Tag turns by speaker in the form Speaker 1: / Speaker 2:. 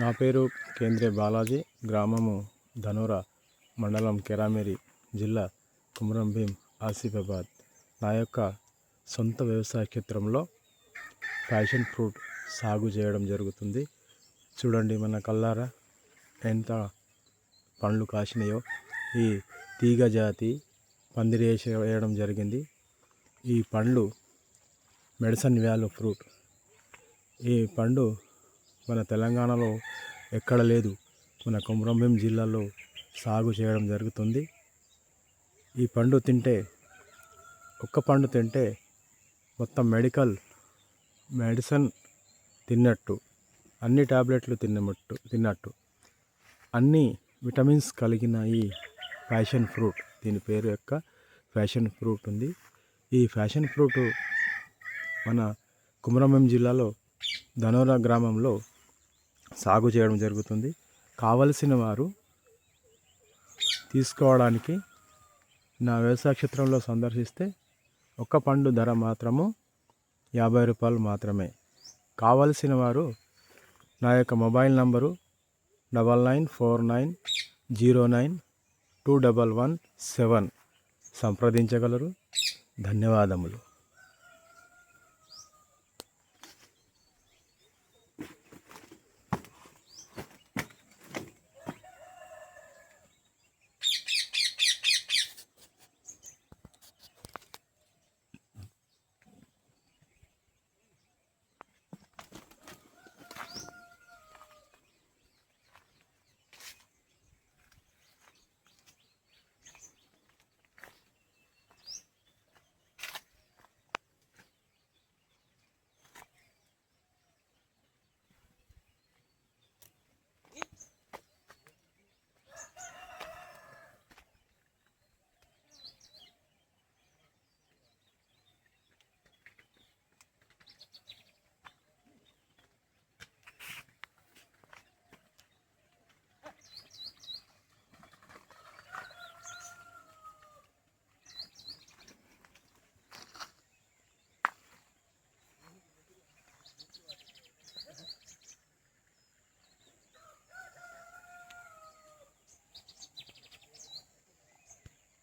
Speaker 1: నా పేరు కేంద్రే బాలాజీ, గ్రామము ధనోరా, మండలం కెరామెరి, జిల్లా కుమ్రంభీం, ఆసిఫాబాద్. నా యొక్క సొంత వ్యవసాయ క్షేత్రంలో ప్యాషన్ ఫ్రూట్ సాగు చేయడం జరుగుతుంది. చూడండి, మన కల్లారా ఎంత పండ్లు కాసినాయో. ఈ తీగ జాతి పందిరి వేయడం జరిగింది. ఈ పండ్లు మెడిసిన్ వ్యాల్యూ ఫ్రూట్. ఈ పండు మన తెలంగాణలో ఎక్కడ లేదు, మన కుమ్రంభీం జిల్లాలో సాగు చేయడం జరుగుతుంది. ఈ పండు తింటే, ఒక్క పండు తింటే మొత్తం మెడిసిన్ తిన్నట్టు, అన్ని టాబ్లెట్లు తిన్నట్టు అన్ని విటమిన్స్ కలిగిన ఈ ప్యాషన్ ఫ్రూట్, దీని పేరు యొక్క ప్యాషన్ ఫ్రూట్ ఉంది. ఈ ప్యాషన్ ఫ్రూట్ మన కుమ్రంభీం జిల్లాలో ధనోరా గ్రామంలో సాగు చేయడం జరుగుతుంది. కావలసిన వారు తీసుకోవడానికి నా వ్యవసాయ క్షేత్రంలో సందర్శిస్తే ఒక్క పండు ధర మాత్రము 50 రూపాయలు మాత్రమే. కావలసిన వారు నా యొక్క మొబైల్ నంబరు 9949092117 సంప్రదించగలరు. ధన్యవాదములు.